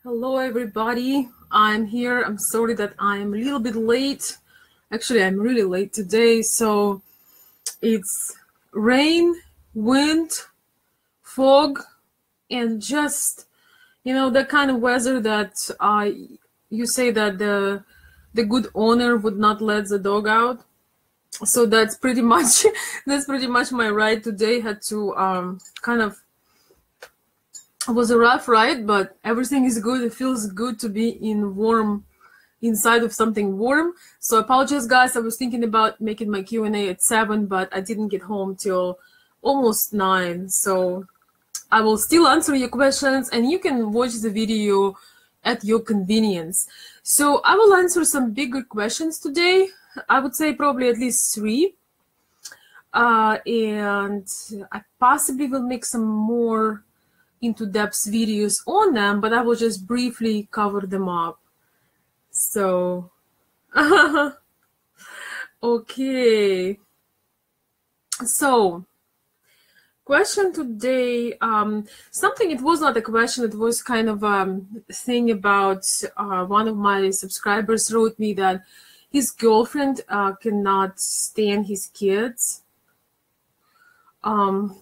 Hello, everybody. I'm here. I'm sorry that I'm a little bit late. Actually, I'm really late today. So it's rain, wind, fog, and just, the kind of weather that you say that the good owner would not let the dog out. So that's pretty much that's pretty much my ride today. Had to kind of it was a rough ride, but everything is good. It feels good to be inside of something warm. So I apologize, guys. I was thinking about making my Q&A at 7, but I didn't get home till almost 9. So I will still answer your questions, and you can watch the video at your convenience. So I will answer some bigger questions today. I would say probably at least 3. And I possibly will make some more into-depth videos on them, but I will just briefly cover them up. So, okay. So, question today, something, it was not a question, it was kind of a thing about one of my subscribers wrote me that his girlfriend cannot stand his kids.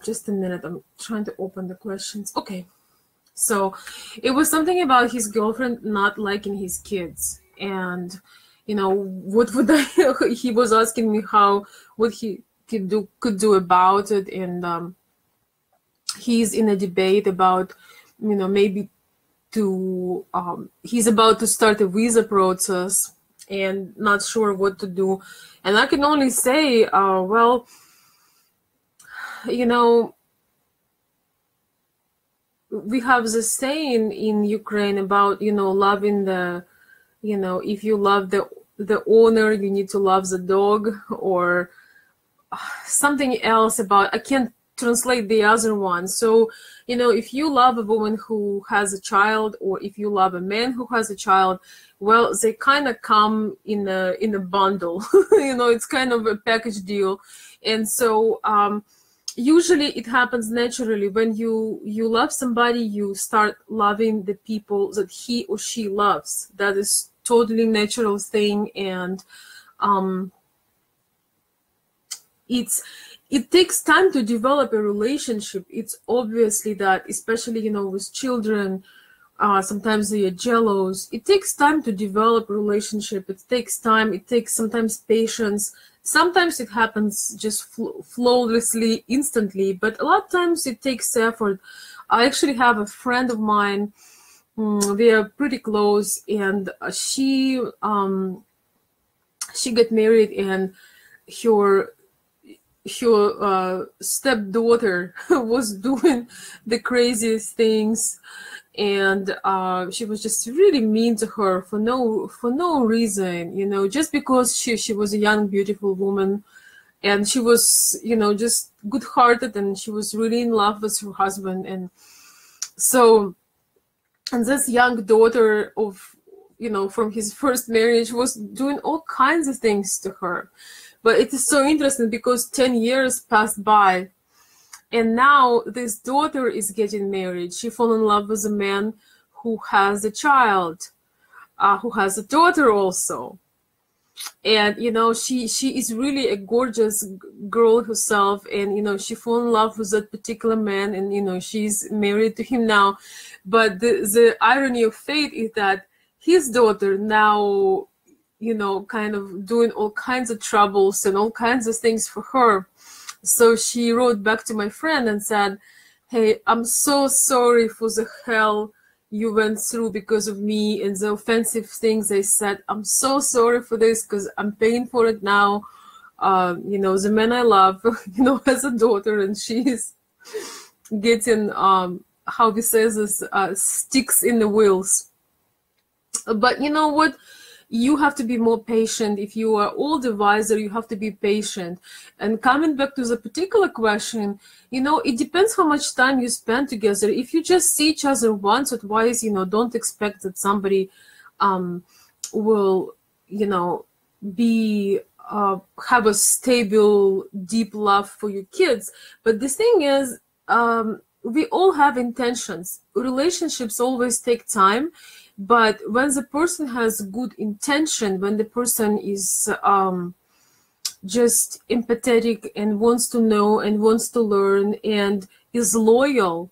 Just a minute, I'm trying to open the questions. Okay, so it was something about his girlfriend not liking his kids, and what would he was asking me what he could do about it, and he's in a debate about maybe to he's about to start a visa process and not sure what to do. And I can only say, well, we have the saying in Ukraine about, loving the, if you love the owner, you need to love the dog, or something else about, I can't translate the other one. So, if you love a woman who has a child, or if you love a man who has a child, well, they kind of come in a bundle. It's kind of a package deal. And so, usually it happens naturally. When you love somebody, you start loving the people that he or she loves. That is totally natural thing, and it takes time to develop a relationship. It's obviously that, especially with children, sometimes they are jealous. It takes time to develop a relationship. It takes time. It takes sometimes patience. Sometimes it happens just flawlessly, instantly, but a lot of times it takes effort. I actually have a friend of mine, we are pretty close, and she got married, and her stepdaughter was doing the craziest things, and she was just really mean to her for no reason, just because she was a young, beautiful woman, and she was just good-hearted, and she was really in love with her husband. And so, and this young daughter of from his first marriage was doing all kinds of things to her. But it is so interesting because 10 years passed by, and now this daughter is getting married. She fell in love with a man who has a child, who has a daughter also. And, she is really a gorgeous girl herself. And, she fell in love with that particular man, and, she's married to him now. But the irony of fate is that his daughter now, kind of doing all kinds of troubles and all kinds of things for her. So she wrote back to my friend and said, "Hey, I'm so sorry for the hell you went through because of me and the offensive things I said. I'm so sorry for this because I'm paying for it now. The man I love, has a daughter, and she's getting, how he says this, sticks in the wheels. But you know what? You have to be more patient. If you are old advisor, you have to be patient." And coming back to the particular question, it depends how much time you spend together. If you just see each other once or twice, don't expect that somebody will, be have a stable, deep love for your kids. But the thing is, we all have intentions. Relationships always take time, but when the person has good intention, when the person is just empathetic and wants to know and wants to learn and is loyal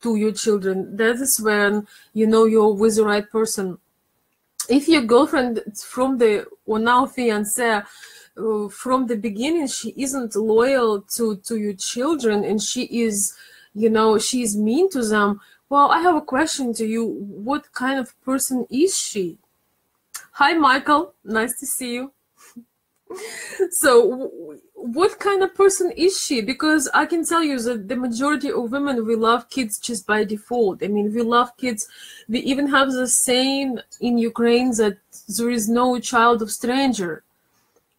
to your children, that is when you know you're with the right person. If your girlfriend from the, or now fiancé, from the beginning she isn't loyal to your children, and she is, you know, she's mean to them, well, I have a question to you. What kind of person is she? Hi Michael, nice to see you. So what kind of person is she? Because I can tell you that the majority of women, we love kids just by default. I mean, we love kids. We even have the saying in Ukraine that there is no child of stranger.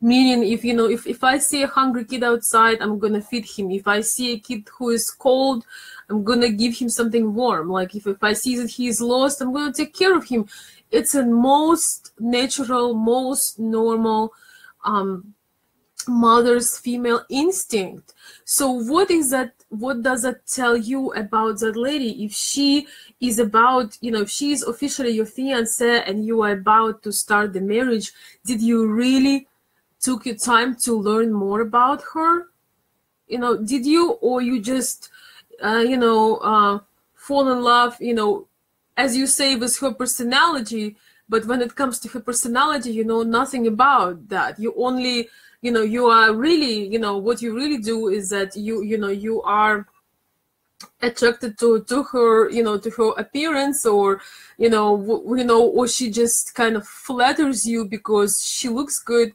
Meaning, if you know, if I see a hungry kid outside, I'm gonna feed him. If I see a kid who is cold, I'm gonna give him something warm. Like if I see that he is lost, I'm gonna take care of him. It's a most natural, most normal mother's female instinct. So what is that? What does that tell you about that lady? If she is about, you know, if she is officially your fiancé and you are about to start the marriage, did you really took your time to learn more about her? You know, did you, or you just, fall in love, you know, as you say, with her personality, but when it comes to her personality, you know nothing about that. You only, you know, you are really, you know, what you really do is that you are attracted to her, you know, to her appearance, or or she just kind of flatters you because she looks good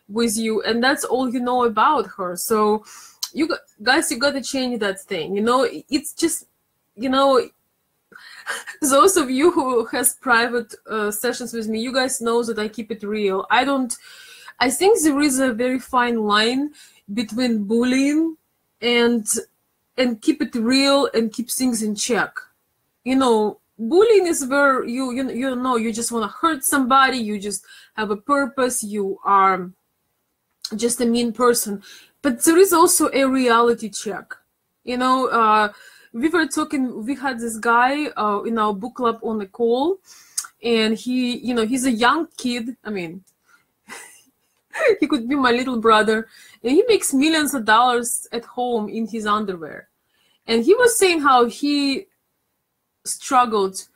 with you, and that's all you know about her. So you guys, you got to change that thing. You know, it's just, you know, those of you who has private sessions with me, you guys know that I keep it real. I think there is a very fine line between bullying and keep it real and keep things in check. You know, bullying is where you just want to hurt somebody, you just have a purpose, you are just a mean person. But there is also a reality check. You know, we were talking, we had this guy in our book club on the call, and he, you know, he's a young kid. I mean, he could be my little brother, and he makes millions of dollars at home in his underwear. And he was saying how he struggled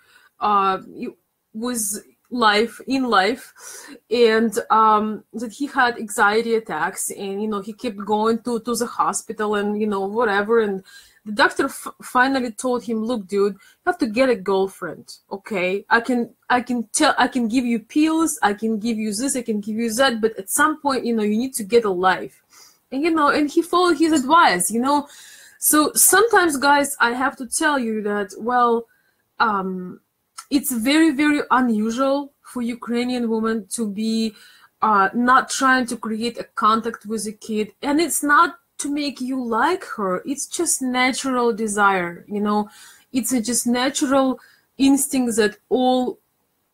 with life, and that he had anxiety attacks, and, you know, he kept going to the hospital and, you know, whatever. And the doctor finally told him, look, dude, you have to get a girlfriend, okay? I can give you pills, I can give you this, I can give you that, but at some point, you know, you need to get a life. And, you know, and he followed his advice, you know. So sometimes, guys, I have to tell you that, well, it's very, very unusual for Ukrainian women to be not trying to create a contact with a kid. And it's not to make you like her. It's just natural desire, you know. It's just natural instinct that all,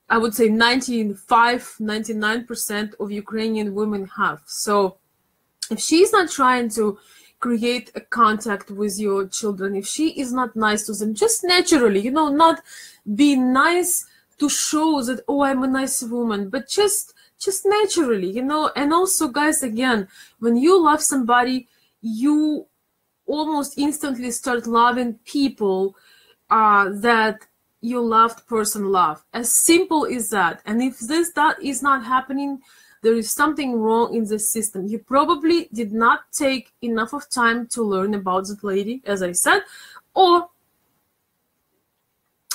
I would say 99% of Ukrainian women have. So if she's not trying to create a contact with your children, if she is not nice to them, just naturally, you know, not be nice to show that, oh, I'm a nice woman, but just naturally, you know. And also, guys, again, when you love somebody, you almost instantly start loving people that your loved person love. As simple as that. And if that is not happening, there is something wrong in the system. You probably did not take enough of time to learn about that lady, as I said, or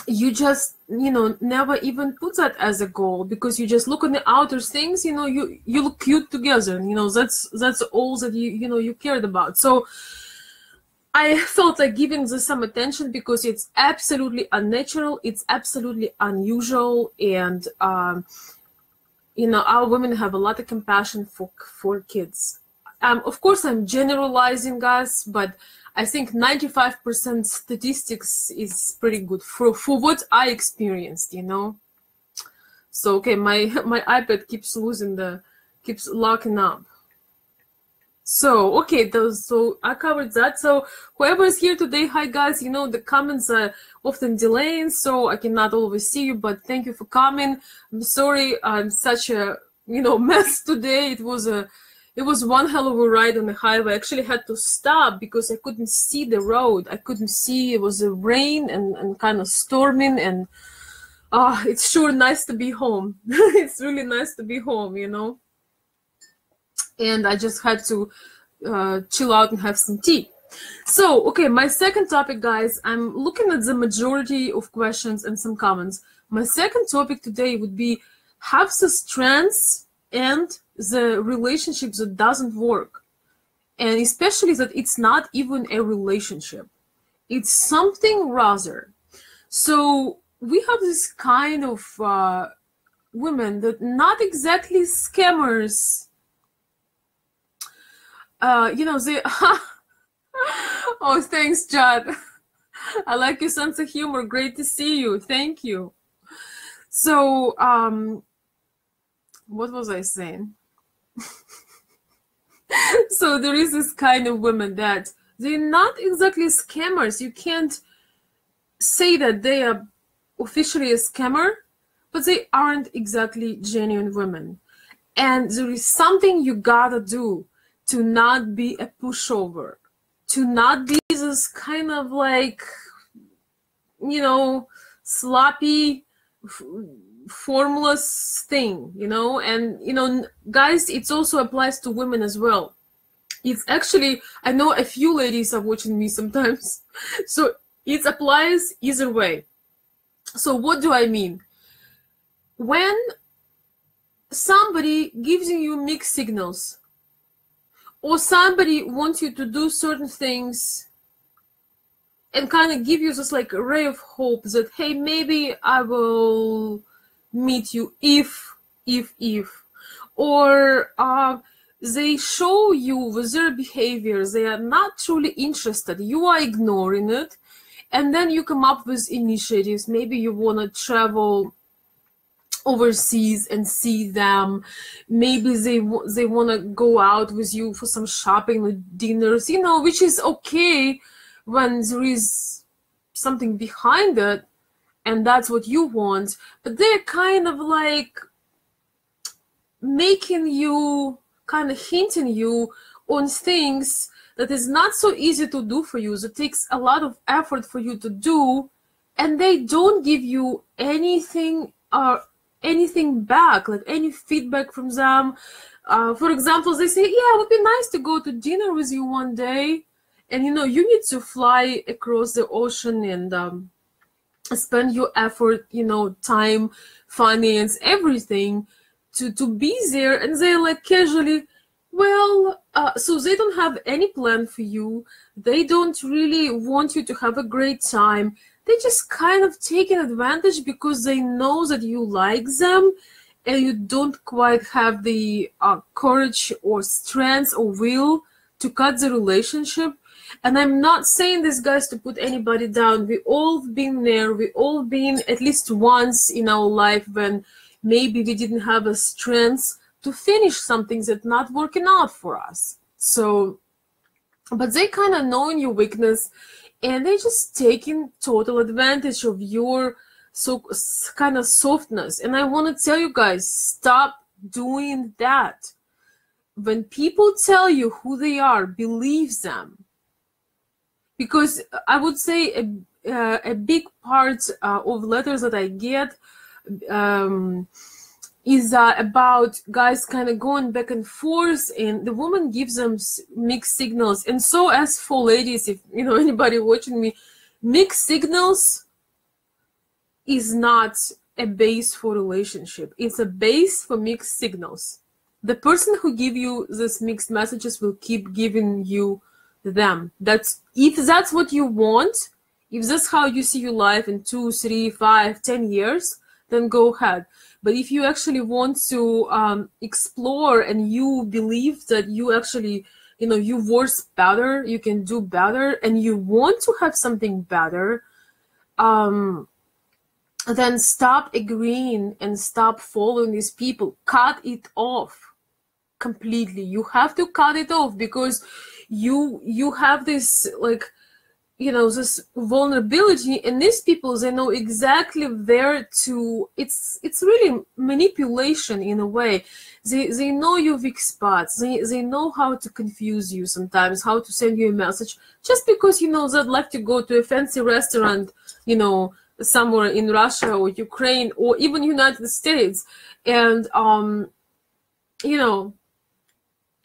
you just, you know, never even put that as a goal, because you just look on the outer things, you know, you look cute together, and, you know, that's all that you cared about. So I felt like giving this some attention because it's absolutely unnatural, it's absolutely unusual, and you know, our women have a lot of compassion for kids. Of course, I'm generalizing, guys, but I think 95% statistics is pretty good for what I experienced, you know. So okay, my iPad keeps locking up. So, okay, so I covered that. So, whoever is here today, hi guys. You know, the comments are often delaying, so I cannot always see you, but thank you for coming. I'm sorry I'm such a, mess today. It was one hell of a ride on the highway. I actually had to stop because I couldn't see the road. I couldn't see. It was a rain and kind of storming, and it's sure nice to be home. It's really nice to be home, and I just had to chill out and have some tea. So, okay, my second topic, guys, I'm looking at the majority of questions and some comments. My second topic today would be have the strengths and the relationships that doesn't work. And especially that it's not even a relationship. It's something rather. So we have this kind of women that not exactly scammers. They oh, thanks, Chad. I like your sense of humor. Great to see you. Thank you. So, what was I saying? So there is this kind of women that they're not exactly scammers. You can't say that they are officially a scammer, but they aren't exactly genuine women. And there is something you gotta do to not be a pushover, to not be this kind of like, sloppy, formless thing, and, guys, it also applies to women as well. It's actually, I know a few ladies are watching me sometimes, so it applies either way. So what do I mean? When somebody gives you mixed signals, or somebody wants you to do certain things and kind of give you this like a ray of hope that, hey, maybe I will meet you if, or they show you with their behavior they are not truly interested, you are ignoring it, and then you come up with initiatives. Maybe you want to travel overseas and see them. Maybe they want to go out with you for some shopping or dinners, which is okay when there is something behind it and that's what you want. But they're kind of like making you, kind of hinting you on things that is not so easy to do for you, that takes a lot of effort for you to do, and they don't give you anything back, like any feedback from them. For example, they say, yeah, it would be nice to go to dinner with you one day, and you need to fly across the ocean and spend your effort, time, finance, everything to be there, and they're like casually, well, so they don't have any plan for you. They don't really want you to have a great time. They just kind of taking advantage because they know that you like them and you don't quite have the courage or strength or will to cut the relationship. And I'm not saying this, guys, to put anybody down. We all been there. We all been at least once in our life when maybe we didn't have a strength to finish something that's not working out for us. So, but they kind of knowing your weakness, and they just taking total advantage of your kind of softness. And I want to tell you guys, stop doing that. When people tell you who they are, believe them. Because I would say a big part of letters that I get is about guys kind of going back and forth, and the woman gives them mixed signals. And so, as for ladies, if anybody watching me, mixed signals is not a base for relationship. It's a base for mixed signals. The person who give you these mixed messages will keep giving you them. If that's what you want, if that's how you see your life in 2, 3, 5, 10 years, then go ahead. But if you actually want to explore and you believe that you actually, you worth better, you can do better, and you want to have something better, then stop agreeing and stop following these people. Cut it off. completely. You have to cut it off, because you have this, like, this vulnerability, and these people, they know exactly where to. It's really manipulation in a way. They know your weak spots. They know how to confuse you sometimes, how to send you a message, just because they'd like to go to a fancy restaurant, somewhere in Russia or Ukraine or even United States, and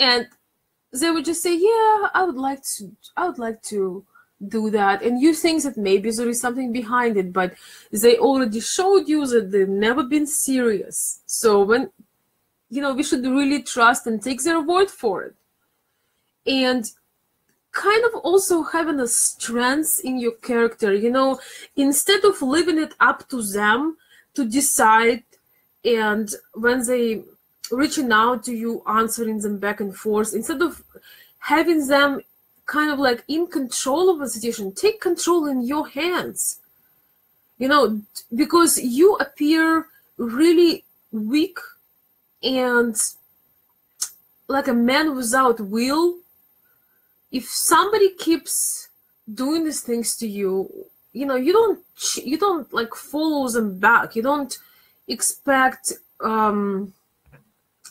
and they would just say, yeah, I would like to do that, and you think that maybe there is something behind it, but they already showed you that they've never been serious. So when we should really trust and take their word for it, and kind of also having a strength in your character, instead of leaving it up to them to decide, and when they reaching out to you, answering them back and forth, instead of having them kind of like in control of the situation, take control in your hands, because you appear really weak and like a man without will. If somebody keeps doing these things to you, you don't like follow them back. You don't expect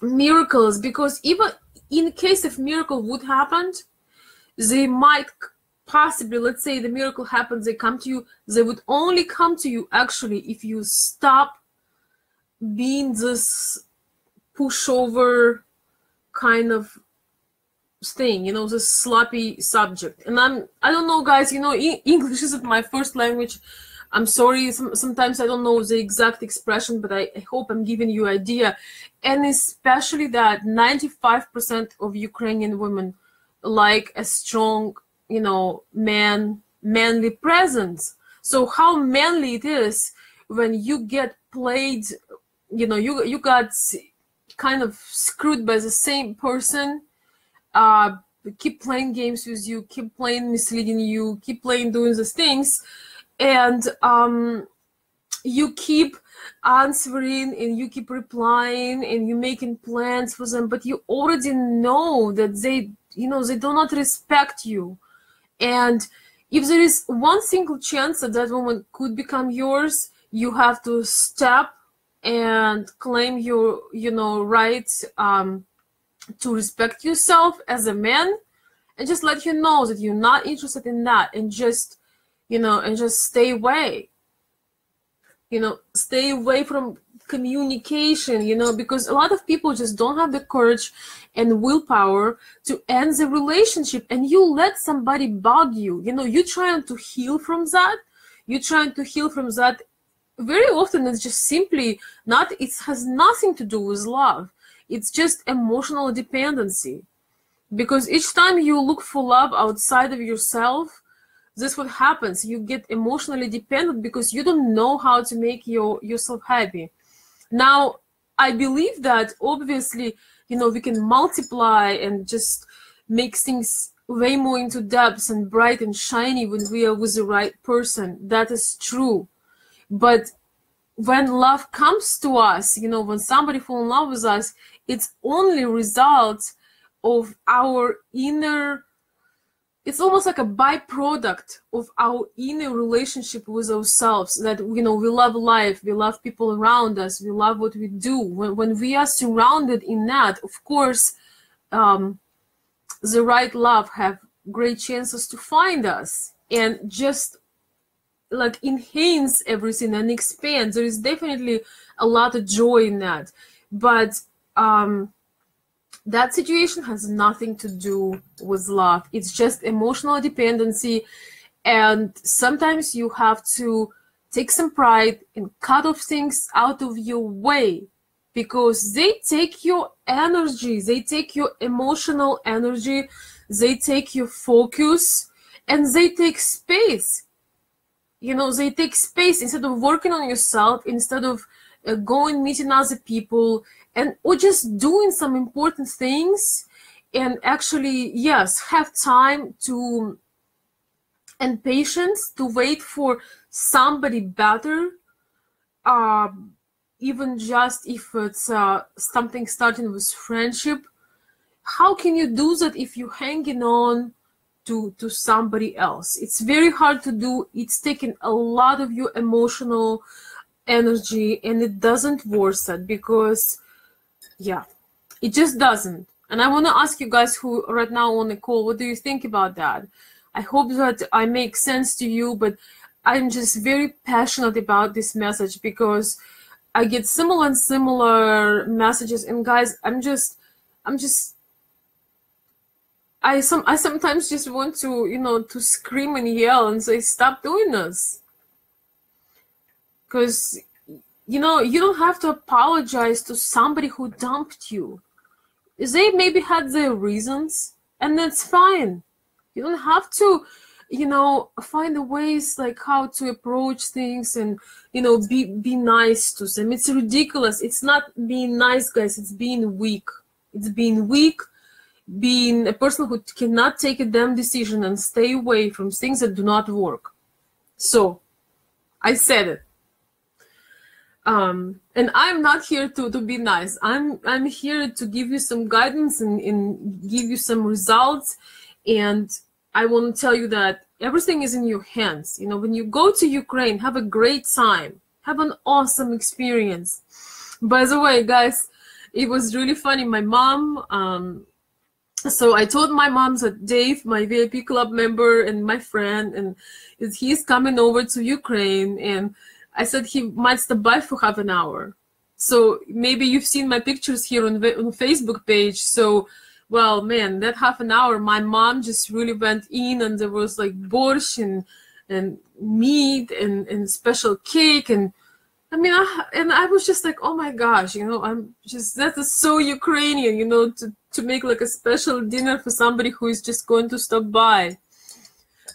miracles, because even in case if miracle would happen, they might possibly, let's say the miracle happens, they come to you, they would only come to you actually if you stop being this pushover kind of thing, this sloppy subject. And I don't know, guys, English isn't my first language. I'm sorry, sometimes I don't know the exact expression, but I hope I'm giving you an idea. And especially that 95% of Ukrainian women like a strong, manly presence. So how manly it is when you get played, you got kind of screwed by the same person, keep playing games with you, keep playing misleading you, keep playing doing these things, and you keep answering and you keep replying and you're making plans for them, but you already know that they they do not respect you. And if there is one single chance that that woman could become yours, you have to step and claim your rights to respect yourself as a man, and just let you know that you're not interested in that, and just stay away. Stay away from communication, because a lot of people just don't have the courage and willpower to end the relationship, and you let somebody bug you. You're trying to heal from that. Very often it's just simply not, it has nothing to do with love. It's just emotional dependency. Because each time you look for love outside of yourself, this is what happens. You get emotionally dependent because you don't know how to make yourself happy. Now, I believe that obviously, we can multiply and just make things way more into depth and bright and shiny when we are with the right person. That is true. But when love comes to us, when somebody falls in love with us, it's only a result of our inner, it's almost like a byproduct of our inner relationship with ourselves, that we love life, we love people around us, we love what we do. When we are surrounded in that, of course, the right love have great chances to find us and just like enhance everything and expand. There is definitely a lot of joy in that, but that situation has nothing to do with love. It's just emotional dependency, and sometimes you have to take some pride and cut off things out of your way, because they take your energy, they take your emotional energy, they take your focus, and they take space. They take space instead of working on yourself, instead of going meeting other people, or just doing some important things, and actually, yes, have time to and patience to wait for somebody better, even just if it's something starting with friendship. how can you do that if you're hanging on to somebody else? It's very hard to do. It's taking a lot of your emotional energy, and it doesn't worth it, because yeah, it just doesn't. And I want to ask you guys who right now on the call, what do you think about that? I hope that I make sense to you, but I'm just very passionate about this message, because I get similar and similar messages. And guys, I sometimes just want to, you know, to scream and yell and say, stop doing this. Because, you know, you don't have to apologize to somebody who dumped you. They maybe had their reasons, and that's fine. You don't have to, you know, find the ways like how to approach things and, you know, be nice to them. It's ridiculous. It's not being nice, guys. It's being weak. It's being weak, being a person who cannot take a damn decision and stay away from things that do not work. So, I said it. And I'm not here to be nice. I'm here to give you some guidance and give you some results. And I want to tell you that everything is in your hands. You know, when you go to Ukraine, have a great time. Have an awesome experience. By the way, guys, it was really funny. My mom, so I told my mom that Dave, my VIP club member and my friend, and he's coming over to Ukraine, and I said he might stop by for half an hour. So maybe you've seen my pictures here on Facebook page. So, well, man, that half an hour, my mom just really went in, and there was like borscht and meat and special cake. And I mean, I was just like, oh my gosh, you know, that is so Ukrainian, you know, to make like a special dinner for somebody who is just going to stop by.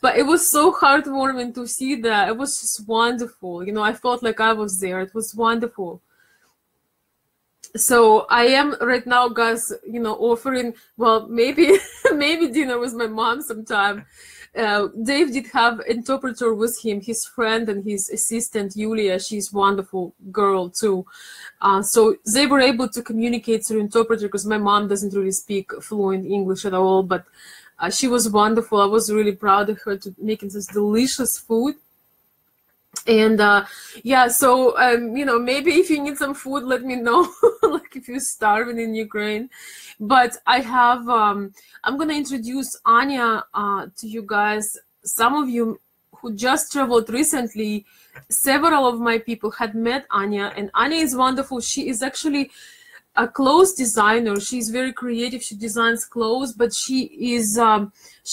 But it was so heartwarming to see that. It was just wonderful. You know, I felt like I was there. It was wonderful. So I am right now, guys, you know, offering, well, maybe dinner with my mom sometime. Dave did have an interpreter with him, his friend and his assistant, Yulia. She's a wonderful girl, too. So they were able to communicate through interpreter, because my mom doesn't really speak fluent English at all, but she was wonderful. I was really proud of her to making this delicious food. And yeah, so you know, maybe if you need some food, let me know. Like if you're starving in Ukraine. But I have I'm gonna introduce Anya to you guys. Some of you who just traveled recently, several of my people had met Anya, and Anya is wonderful. She is actually a clothes designer. She's very creative. She designs clothes, but she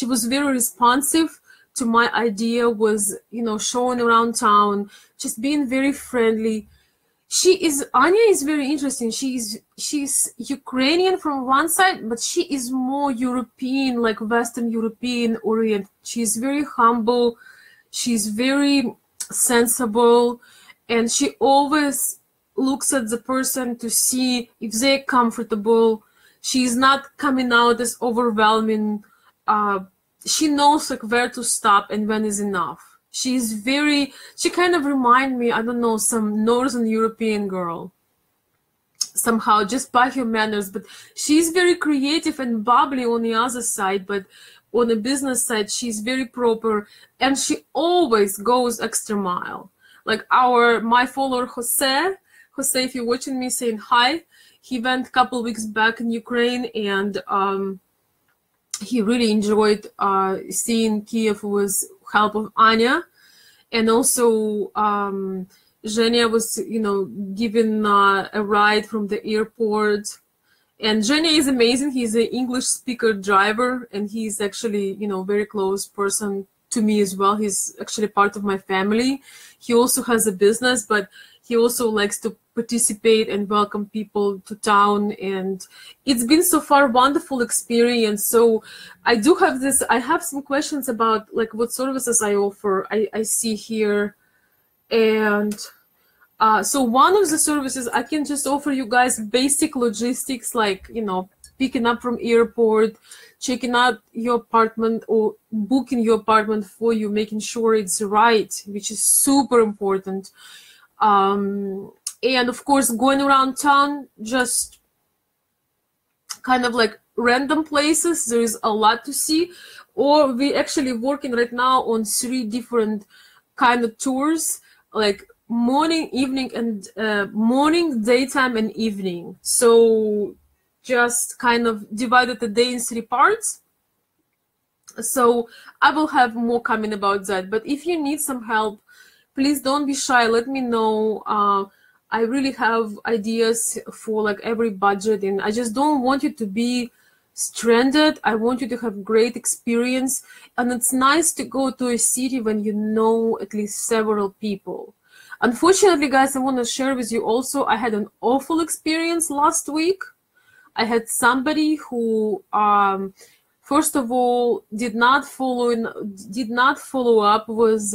was very responsive to my idea, was, you know, showing around town, just being very friendly. Anya is very interesting. She's Ukrainian from one side, but she is more European, like Western European oriented. She's very humble. She's very sensible, and she always looks at the person to see if they're comfortable. She's not coming out as overwhelming. She knows like where to stop and when is enough. She kind of remind me, I don't know, some Northern European girl somehow, just by her manners. But she's very creative and bubbly on the other side, but on the business side, she's very proper, and she always goes extra mile. Like my follower Jose, if you're watching me, saying hi. He went a couple weeks back in Ukraine, and he really enjoyed seeing Kiev with help of Anya. And also Zhenya was, you know, given a ride from the airport. And Zhenya is amazing. He's an English speaker driver, and he's actually, you know, very close person to me as well. He's actually part of my family. He also has a business, but he also likes to participate and welcome people to town. And it's been so far a wonderful experience. So I have some questions about like what services I offer. I see here. And so one of the services, I can just offer you guys basic logistics, like, you know, picking up from airport, checking out your apartment, or booking your apartment for you, making sure it's right, which is super important. And of course, going around town, just kind of like random places. There is a lot to see. Or we actually working right now on 3 different kind of tours, like morning, evening, and morning, daytime, and evening. So just kind of divided the day in 3 parts. So I will have more coming about that. But if you need some help, please don't be shy. Let me know. I really have ideas for like every budget, and I just don't want you to be stranded. I want you to have great experience, and it's nice to go to a city when you know at least several people. Unfortunately, guys, I want to share with you also, I had an awful experience last week. I had somebody who first of all did not follow up with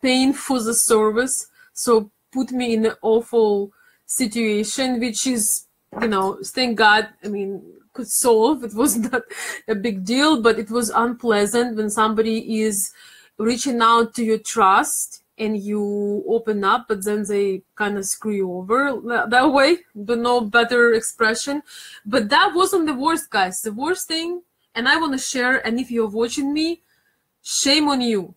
paying for the service, so put me in an awful situation, which is, you know, thank God, I mean, could solve. It was not a big deal, but it was unpleasant when somebody is reaching out to your trust and you open up, but then they kind of screw you over that way. But no better expression. But that wasn't the worst, guys. The worst thing, and I want to share, and if you're watching me, shame on you.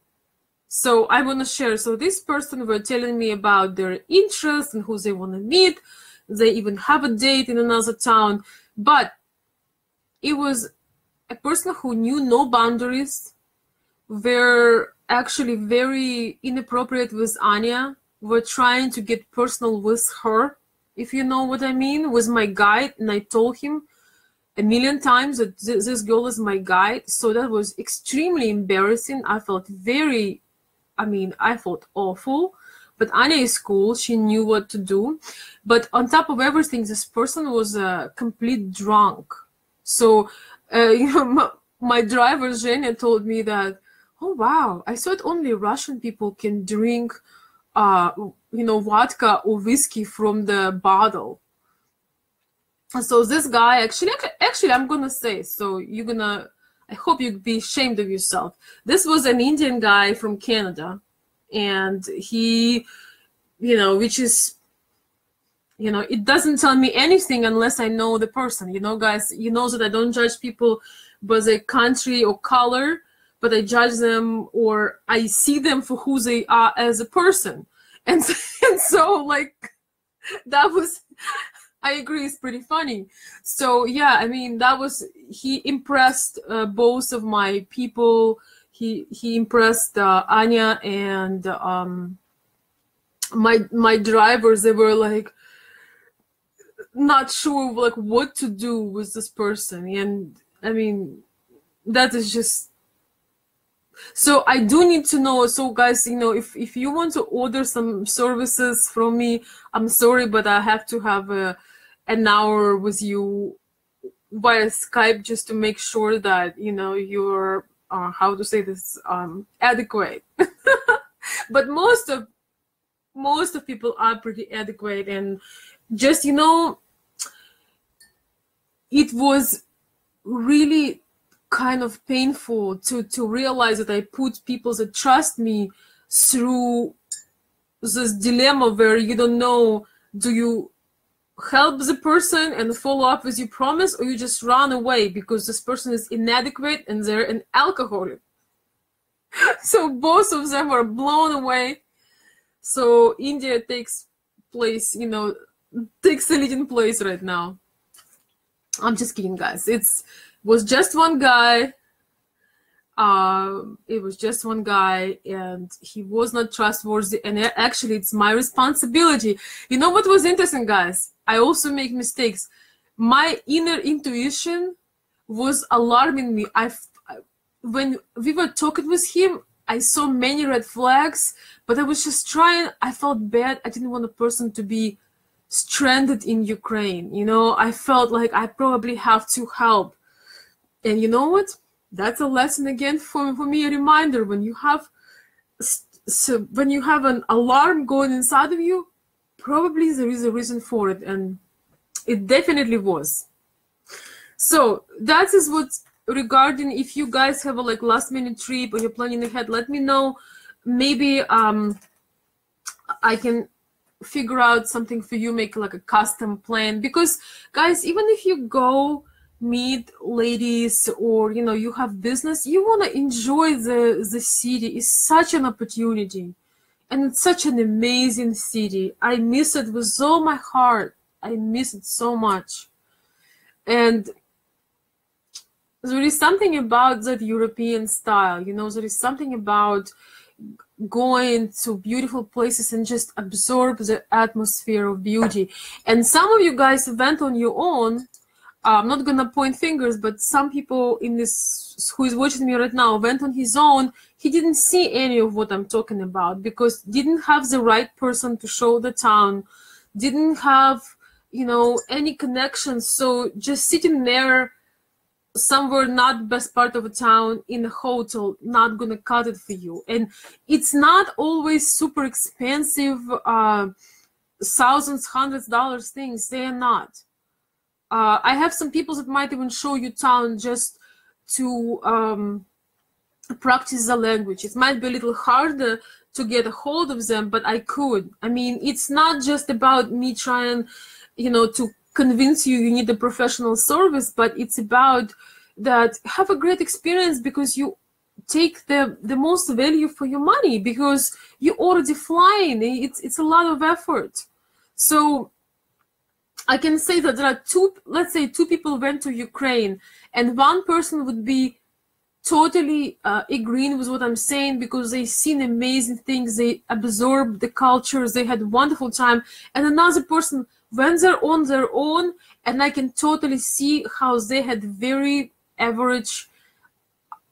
So I want to share. So this person were telling me about their interests and who they want to meet. They even have a date in another town. But it was a person who knew no boundaries, were actually very inappropriate with Anya, were trying to get personal with her, if you know what I mean, with my guide. And I told him a million times that this girl is my guide. So that was extremely embarrassing. I felt I felt awful. But Anya is cool. She knew what to do. But on top of everything, this person was a complete drunk. So, my driver, Zhenya, told me that, oh, wow, I thought only Russian people can drink, vodka or whiskey from the bottle. So this guy, actually, I'm going to say, so I hope you'd be ashamed of yourself. This was an Indian guy from Canada. And he, which is, it doesn't tell me anything unless I know the person. Guys, that I don't judge people by their country or color, but I judge them, or I see them for who they are as a person. And so, like, that was, I agree, it's pretty funny. So, yeah, he impressed both of my people. He impressed Anya and my drivers. They were like not sure like what to do with this person, and that is just. So I do need to know. So guys, if you want to order some services from me, I'm sorry, but I have to have an hour with you via Skype just to make sure that you're. How to say this, adequate. But most of people are pretty adequate, and just it was really kind of painful to realize that I put people that trust me through this dilemma where you don't know, do you help the person and follow up with your promise, or you just run away because this person is inadequate and they're an alcoholic. So both of them are blown away. So India takes takes a leading place right now. I'm just kidding, guys. It was just one guy. It was just one guy, and he was not trustworthy. And actually, it's my responsibility. You know what was interesting, guys? I also make mistakes. My inner intuition was alarming me. When we were talking with him, I saw many red flags, but I was just trying. I felt bad. I didn't want a person to be stranded in Ukraine. I felt like I probably have to help. And you know what? That's a lesson again for me, a reminder. When you have an alarm going inside of you, probably there is a reason for it, and it definitely was. So that is what regarding, if you guys have a last minute trip or you're planning ahead, let me know. Maybe I can figure out something for you, make like a custom plan. Because guys, even if you go meet ladies or you have business, you want to enjoy the city. It's such an opportunity, and it's such an amazing city. I miss it with all my heart. I miss it so much. And there is something about that European style, there is something about going to beautiful places and just absorb the atmosphere of beauty. And some of you guys went on your own. I'm not gonna point fingers, but some people in this who is watching me right now went on his own. He didn't see any of what I'm talking about because didn't have the right person to show the town, didn't have any connections. So just sitting there somewhere not best part of a town in a hotel, not gonna cut it for you. And it's not always super expensive, thousands, hundreds of dollars things. They are not. I have some people that might even show you town just to practice the language. It might be a little harder to get a hold of them, but I could. I mean, it's not just about me trying, to convince you need a professional service, but it's about that have a great experience because you take the most value for your money because you're already flying. It's a lot of effort. So I can say that there are let's say two people went to Ukraine, and one person would be totally agreeing with what I'm saying because they've seen amazing things, they absorbed the cultures, they had a wonderful time, and another person went there on their own, and I can totally see how they had very average,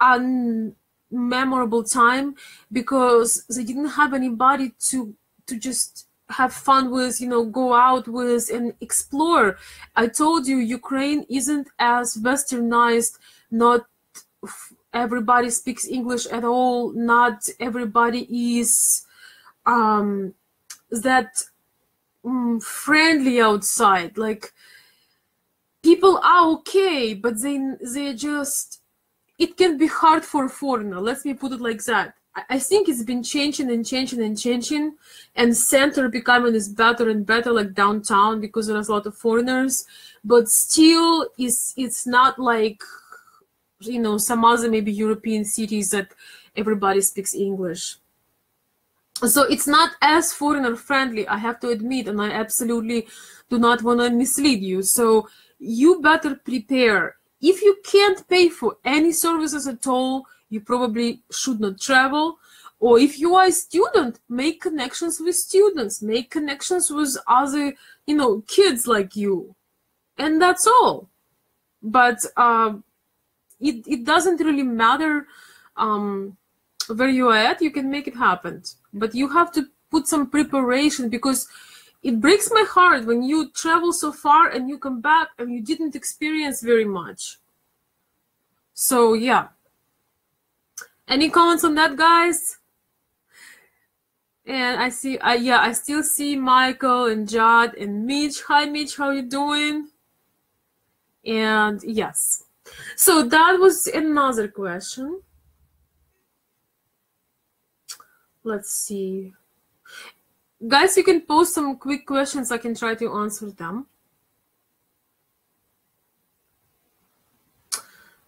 unmemorable time because they didn't have anybody to just have fun with, go out with and explore. I told you Ukraine isn't as westernized, not everybody speaks English at all, not everybody is that friendly outside. Like, people are okay, but they just, it can be hard for a foreigner. Let me put it like that. I think it's been changing and changing and changing, and center becoming is better and better, like downtown, because there's a lot of foreigners. But still, it's not like some other maybe European cities that everybody speaks English. So it's not as foreigner friendly, I have to admit, and I absolutely do not want to mislead you. So you better prepare. If you can't pay for any services at all, you probably should not travel. Or if you are a student, make connections with students, make connections with other, kids like you. And that's all. But it doesn't really matter where you are at, you can make it happen. But you have to put some preparation, because it breaks my heart when you travel so far and you come back and you didn't experience very much. So yeah. Any comments on that, guys? And I see, I still see Michael and Jad and Mitch. Hi, Mitch, how you doing? And yes. So that was another question. Let's see. Guys, you can post some quick questions. I can try to answer them.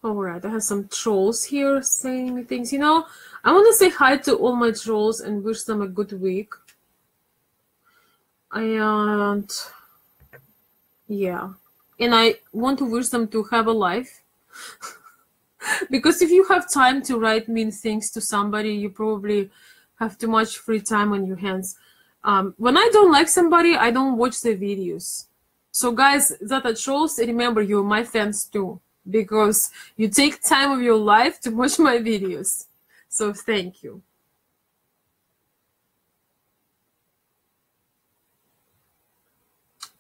All right, I have some trolls here saying me things. I want to say hi to all my trolls and wish them a good week. And yeah, and I want to wish them to have a life. Because if you have time to write mean things to somebody, you probably have too much free time on your hands. When I don't like somebody, I don't watch their videos. So guys that are trolls, remember, you're my fans too, because you take time of your life to watch my videos. So thank you.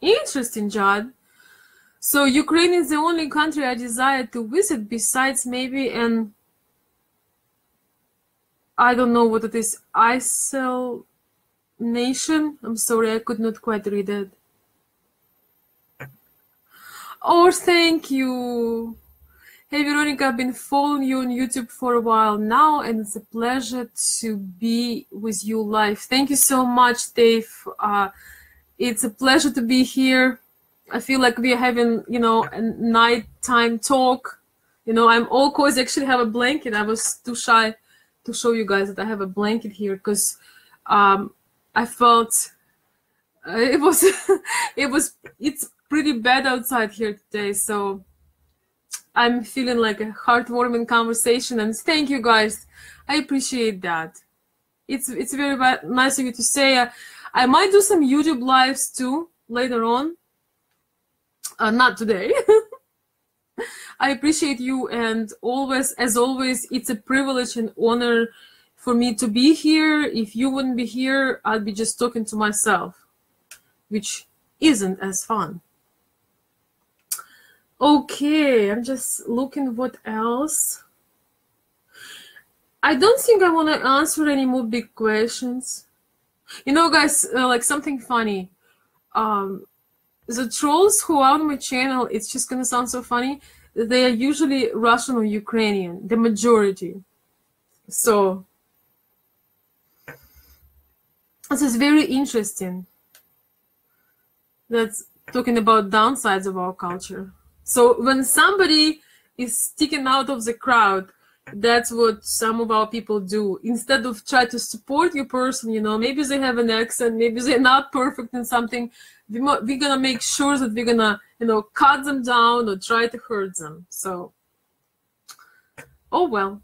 Interesting, Jad. So Ukraine is the only country I desire to visit, besides maybe an, I don't know what it is, ISIL nation. I'm sorry, I could not quite read it. Oh, thank you. Hey Veronika, I've been following you on YouTube for a while now, and it's a pleasure to be with you live. Thank you so much, Dave. It's a pleasure to be here. I feel like we are having, you know, a nighttime talk. You know, I'm all cozy. I actually have a blanket. I was too shy to show you guys that I have a blanket here because I felt it's pretty bad outside here today. So I'm feeling like a heartwarming conversation, and thank you guys. I appreciate that. It's very nice of you to say. I might do some YouTube lives too later on. Not today. I appreciate you, and always, as always, it's a privilege and honor for me to be here. If you wouldn't be here, I'd be just talking to myself, which isn't as fun. Okay, I'm just looking what else. I don't think I want to answer any more big questions. You know, guys, like something funny. The trolls who are on my channel, it's just gonna sound so funny. They are usually Russian or Ukrainian, the majority. So this is very interesting. That's talking about downsides of our culture. So when somebody is sticking out of the crowd, that's what some of our people do. Instead of try to support your person, you know, maybe they have an accent, maybe they're not perfect in something, we're gonna make sure that we're gonna, you know, cut them down or try to hurt them. So, oh well.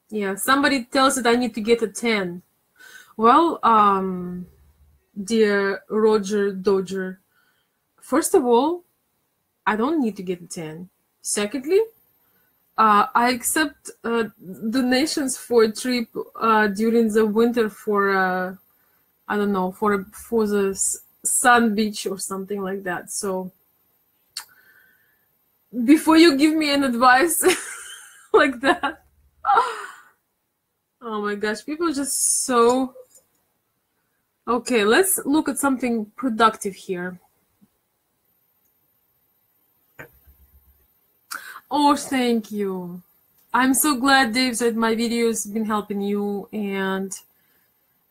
Yeah, somebody tells that I need to get a 10. Well, dear Roger Dodger, first of all, I don't need to get a 10. Secondly, I accept donations for a trip during the winter for I don't know, for the sun beach or something like that. So before you give me an advice like that, oh my gosh, people are just so. Okay, let's look at something productive here. Oh, thank you. I'm so glad, Dave, that my videos have been helping you and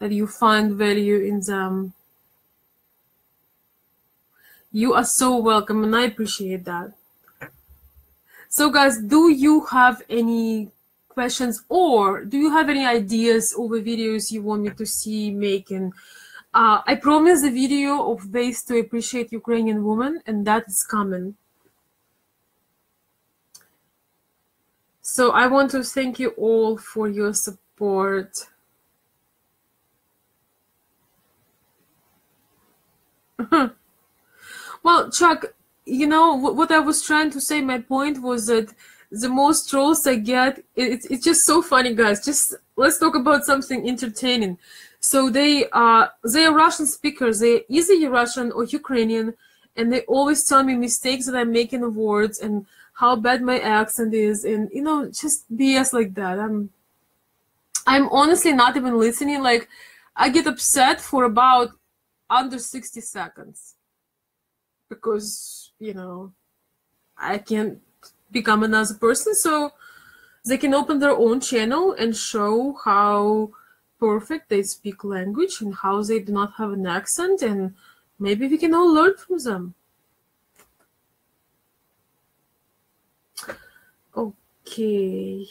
that you find value in them. You are so welcome, and I appreciate that. So, guys, do you have any questions, or do you have any ideas over videos you want me to see making? I promised a video of ways to appreciate Ukrainian women, and that is coming. So I want to thank you all for your support. Well, Chuck, you know, what I was trying to say, my point was that the most trolls I get, it's just so funny, guys. Just let's talk about something entertaining. So they are Russian speakers. They're either Russian or Ukrainian, and they always tell me mistakes that I'm making of words and how bad my accent is, and you know, just BS like that. I'm honestly not even listening. Like, I get upset for about under 60 seconds because, you know, I can't become another person. So they can open their own channel and show how perfect they speak language and how they do not have an accent, and maybe we can all learn from them. Okay.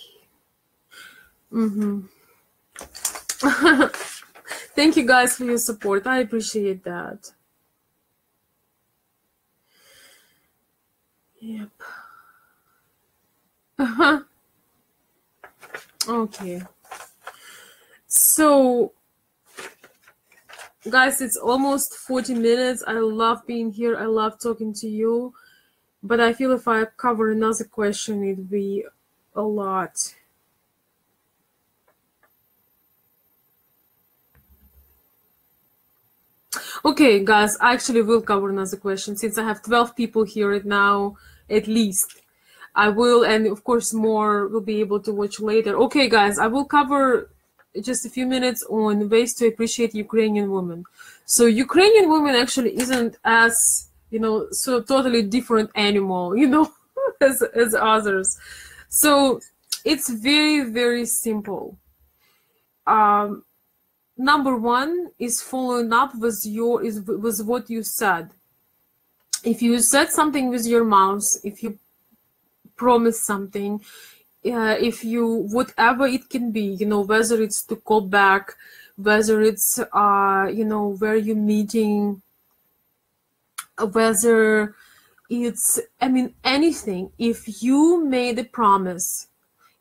Thank you guys for your support. I appreciate that. Yep. Okay. So, guys, it's almost 40 minutes. I love being here. I love talking to you. But I feel if I cover another question, it'd be a lot. Okay, guys, I actually will cover another question since I have 12 people here right now, at least. I will, and of course more will be able to watch later. Okay, guys, I will cover just a few minutes on ways to appreciate Ukrainian women. So Ukrainian women actually isn't as, you know, so totally different animal, you know. as others. So it's very, very simple. Number one is following up with with what you said. If you said something with your mouth, if you promise something, if you, whatever it can be, you know, whether it's to call back, whether it's you know, where you're meeting, whether it's, I mean, anything. If you made a promise,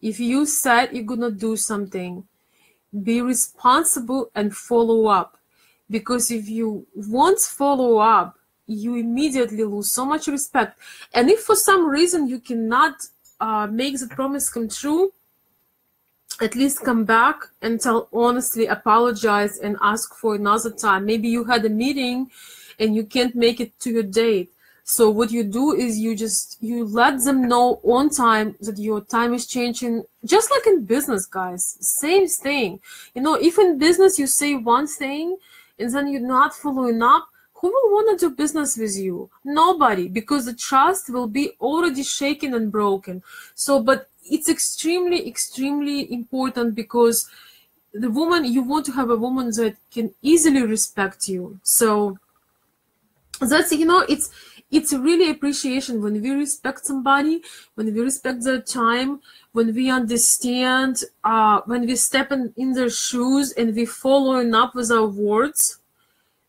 if you said you're gonna do something, be responsible and follow up. Because if you won't follow up, you immediately lose so much respect. And if for some reason you cannot make the promise come true, at least come back and tell honestly, apologize, and ask for another time. Maybe you had a meeting and you can't make it to your date. So what you do is you let them know on time that your time is changing, just like in business, guys. Same thing. You know, if in business you say one thing and then you're not following up, who will want to do business with you? Nobody, because the trust will be already shaken and broken. So, but it's extremely, extremely important, because the woman, you want to have a woman that can easily respect you. So that's, you know, it's really appreciation when we respect somebody, when we respect their time, when we understand, when we step in their shoes and we following up with our words.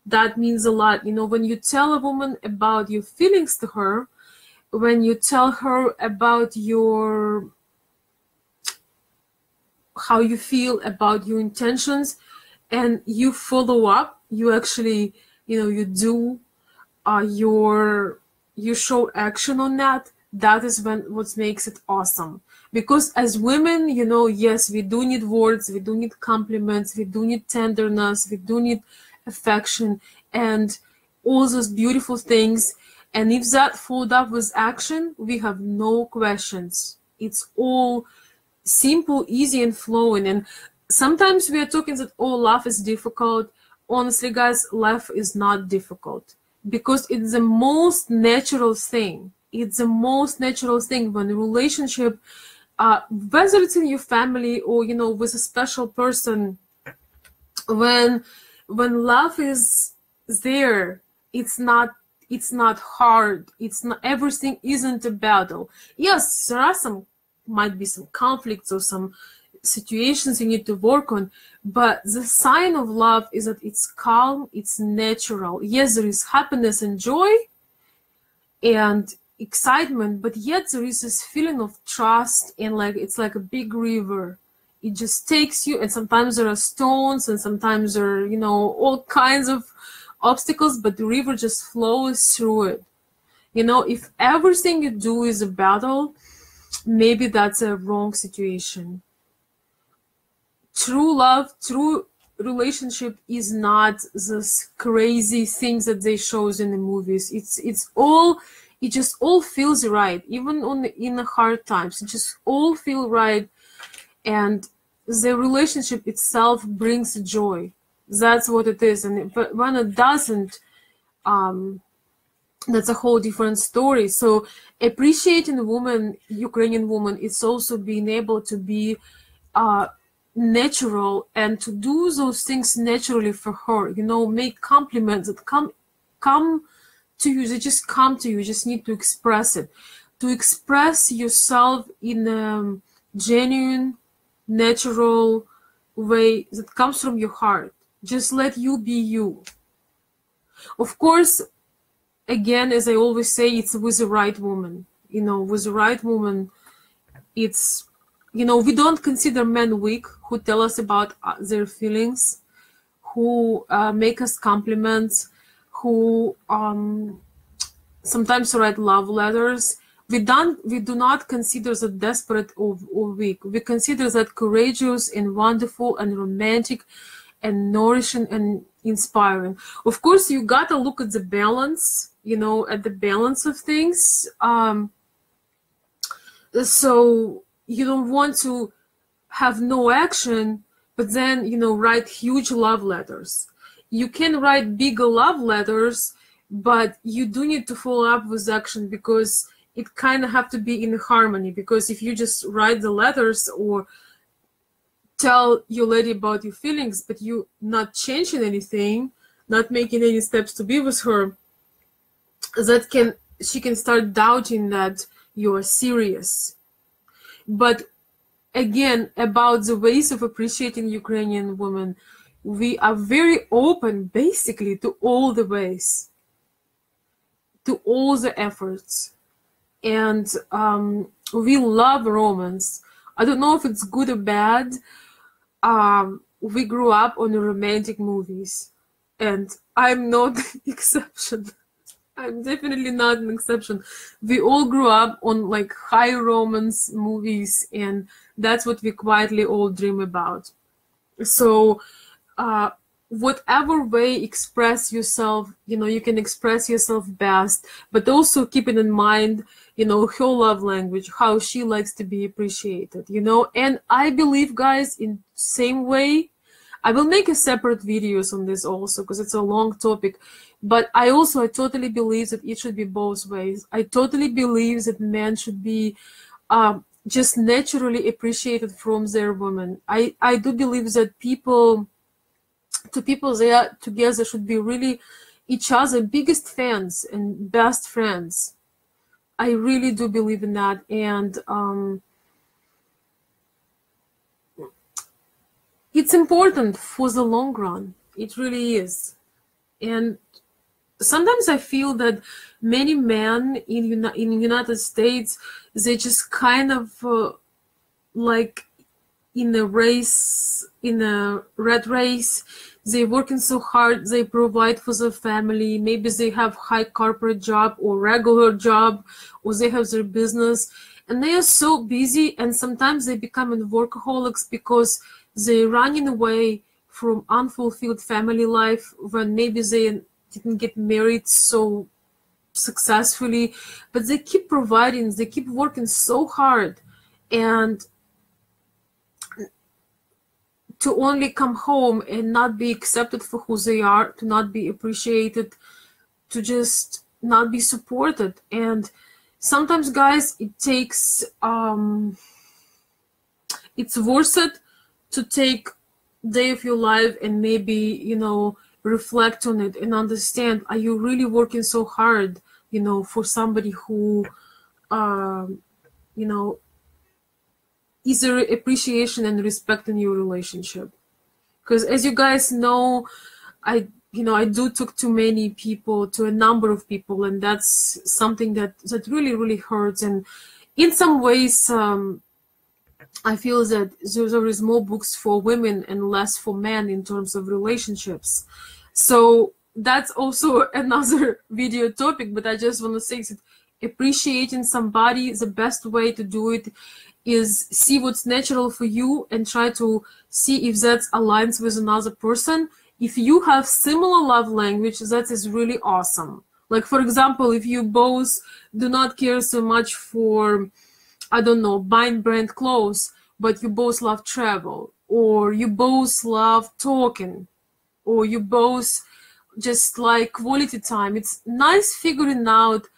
That means a lot. You know, when you tell a woman about your feelings to her, when you tell her about your, how you feel about your intentions, and you follow up, you actually, you know, you do you show action on that. That is when what makes it awesome. Because as women, you know, yes, we do need words, we do need compliments, we do need tenderness, we do need affection and all those beautiful things. And if that followed up with action, we have no questions. It's all simple, easy, and flowing. And sometimes we are talking that, oh, love is difficult. Honestly, guys, life is not difficult, because it's the most natural thing. It's the most natural thing when a relationship, whether it's in your family or, you know, with a special person, when love is there, it's not hard. It's not, everything isn't a battle. Yes, there are might be some conflicts or some situations you need to work on, but the sign of love is that it's calm, it's natural. Yes, there is happiness and joy and excitement, but yet there is this feeling of trust, and like it's like a big river. It just takes you, and sometimes there are stones, and sometimes there are, you know, all kinds of obstacles, but the river just flows through it. You know, if everything you do is a battle, maybe that's a wrong situation. True love, true relationship is not this crazy things that they shows in the movies. It's all, it just all feels right, even in the hard times. It just all feel right, and the relationship itself brings joy. That's what it is. And but when it doesn't, that's a whole different story. So appreciating a woman, Ukrainian woman, it's also being able to be natural and to do those things naturally for her. You know, make compliments that come to you. They just come to you. You just need to express it. To express yourself in a genuine, natural way that comes from your heart. Just let you be you. Of course, again, as I always say, it's with the right woman. You know, with the right woman, it's, you know, we don't consider men weak who tell us about their feelings, who make us compliments, who sometimes write love letters. We do not consider that desperate or weak. We consider that courageous and wonderful and romantic and nourishing and inspiring. Of course, you gotta look at the balance, you know, at the balance of things. So you don't want to have no action, but then, you know, write huge love letters. You can write bigger love letters, but you do need to follow up with action, because it kind of have to be in harmony, because if you just write the letters or tell your lady about your feelings, but you not changing anything, not making any steps to be with her, she can start doubting that you are serious. But again, about the ways of appreciating Ukrainian women, we are very open basically to all the ways, to all the efforts. And we love romance. I don't know if it's good or bad. We grew up on romantic movies, and I'm not the exception. I'm definitely not an exception. We all grew up on like high romance movies, and that's what we quietly all dream about. So whatever way express yourself, you can express yourself best, but also keeping in mind, her love language, how she likes to be appreciated, and I believe, guys, in same way, I will make a separate videos on this also, because it's a long topic, but I totally believe that it should be both ways. I totally believe that men should be just naturally appreciated from their women. I do believe that people they are together should be really each other biggest fans and best friends. I really do believe in that, and it's important for the long run. It really is. And sometimes I feel that many men in the United States, they just kind of like in a race, in a rat race. They're working so hard, they provide for their family. Maybe they have high corporate job or regular job, or they have their business, and they are so busy, and sometimes they become workaholics because they're running away from unfulfilled family life when maybe they didn't get married so successfully, but they keep providing, they keep working so hard, and to only come home and not be accepted for who they are, to not be appreciated, to just not be supported. And sometimes, guys, it takes it's worth it to take day of your life and maybe reflect on it and understand, are you really working so hard for somebody who is there appreciation and respect in your relationship? Because as you guys know, I do talk to many people, to a number of people, and that's something that really hurts. And in some ways, I feel that there is more books for women and less for men in terms of relationships. So that's also another video topic, but I just want to say that appreciating somebody, the best way to do it is see what's natural for you and try to see if that aligns with another person. If you have similar love language, that is really awesome. Like, for example, if you both do not care so much for, I don't know, buying brand clothes, but you both love travel, or you both love talking, or you both just like quality time. It's nice figuring out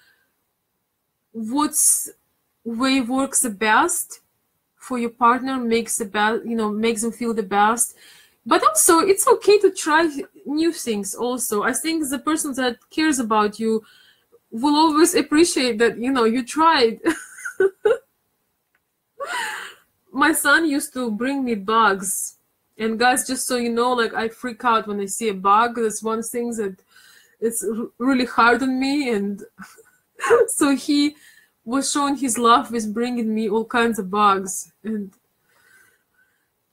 what's way works the best for your partner, makes the best, makes them feel the best. But also, it's okay to try new things also. I think the person that cares about you will always appreciate that, you tried. My son used to bring me bugs. And guys, just so you know, like, I freak out when I see a bug. That's one thing that it's really hard on me. And so he was showing his love with bringing me all kinds of bugs. And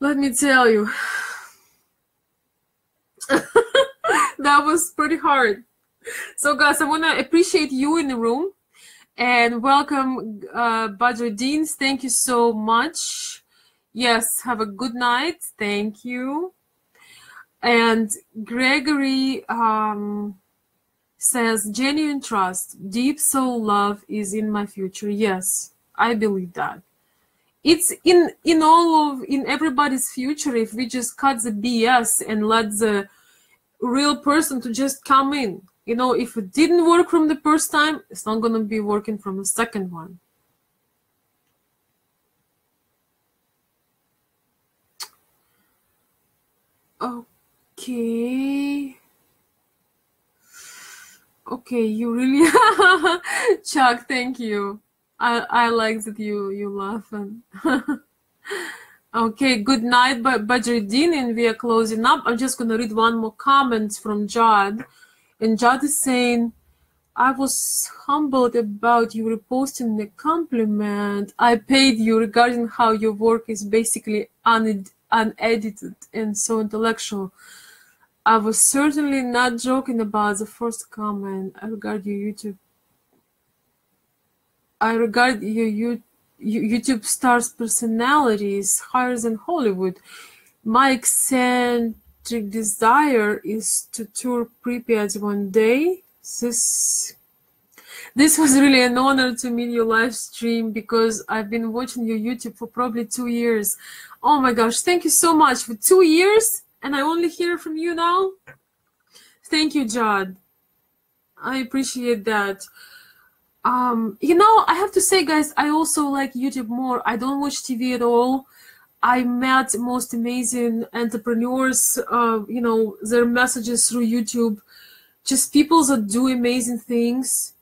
let me tell you, that was pretty hard. So guys, I want to appreciate you in the room and welcome Badruddin. Thank you so much. Yes, have a good night. Thank you. And Gregory says, genuine trust, deep soul love is in my future. Yes, I believe that. It's in everybody's future if we just cut the BS and let the real person to just come in. You know, if it didn't work from the first time, it's not gonna be working from the second one. Okay. Okay, you really Chuck, thank you. I like that you laughing. Okay, good night, Badruddin, and we are closing up. I'm just gonna read one more comment from Jad. And Jad is saying, I was humbled about you reposting the compliment I paid you regarding how your work is basically unedited and so intellectual. I was certainly not joking about the first comment. I regard your YouTube stars' personalities higher than Hollywood. My eccentric desire is to tour Pripyat one day. This was really an honor to meet your live stream because I've been watching your YouTube for probably 2 years. Oh my gosh, thank you so much for 2 years, and I only hear from you now. Thank you, Jad. I appreciate that. You know, I have to say, guys, I also like YouTube more. I don't watch TV at all. I met most amazing entrepreneurs, you know, their messages through YouTube, just people that do amazing things.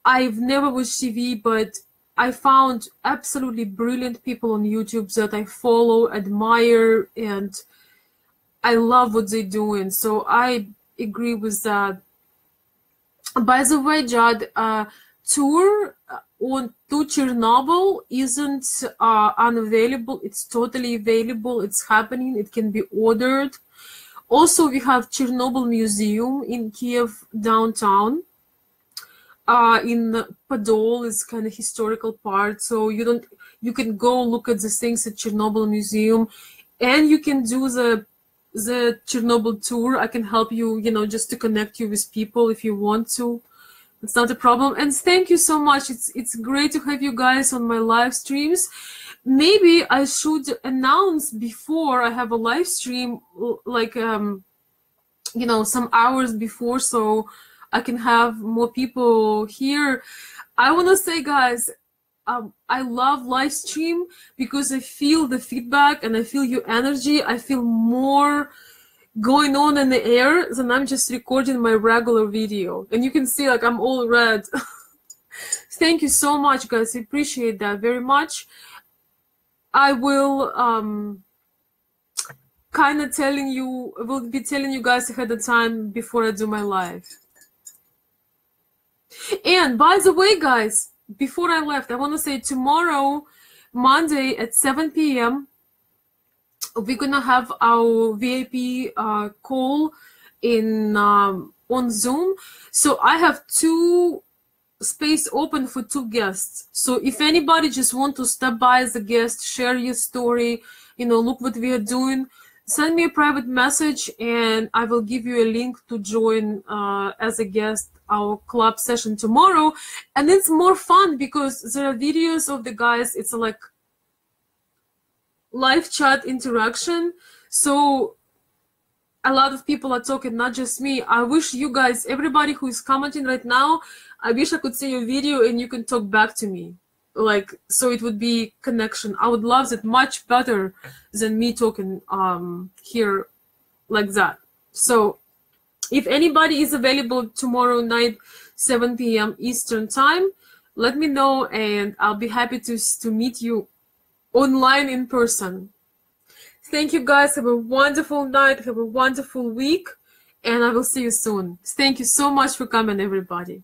I've never watched TV, but I found absolutely brilliant people on YouTube that I follow, admire, and I love what they're doing. So I agree with that. By the way, Jad, tour on to Chernobyl isn't unavailable. It's totally available. It's happening. It can be ordered. Also, we have Chernobyl Museum in Kiev downtown. In Podol is kind of historical part, so you can go look at the things at Chernobyl Museum, and you can do the Chernobyl tour. I can help you, you know, just to connect you with people if you want to. It's not a problem. And thank you so much. It's great to have you guys on my live streams. Maybe I should announce before I have a live stream, like you know, some hours before, so I can have more people here. I want to say, guys, I love live stream because I feel the feedback and I feel your energy. I feel more going on in the air than I'm just recording my regular video. And you can see, like, I'm all red. Thank you so much, guys. I appreciate that very much. I will will be telling you guys ahead of time before I do my live. And by the way, guys, before I left, I want to say tomorrow, Monday at 7 p.m., we're gonna have our VIP call in on Zoom. So I have 2 space open for 2 guests. So if anybody just want to stop by as a guest, share your story, you know, look what we are doing, send me a private message and I will give you a link to join as a guest our club session tomorrow. And it's more fun because there are videos of the guys. It's like live chat interaction. So a lot of people are talking, not just me. I wish you guys, everybody who is commenting right now, I wish I could see your video and you can talk back to me. Like, so it would be connection. I would love that much better than me talking here like that. So if anybody is available tomorrow night, 7 p.m. Eastern time, let me know and I'll be happy to meet you online in person. Thank you guys. Have a wonderful night. Have a wonderful week. And I will see you soon. Thank you so much for coming, everybody.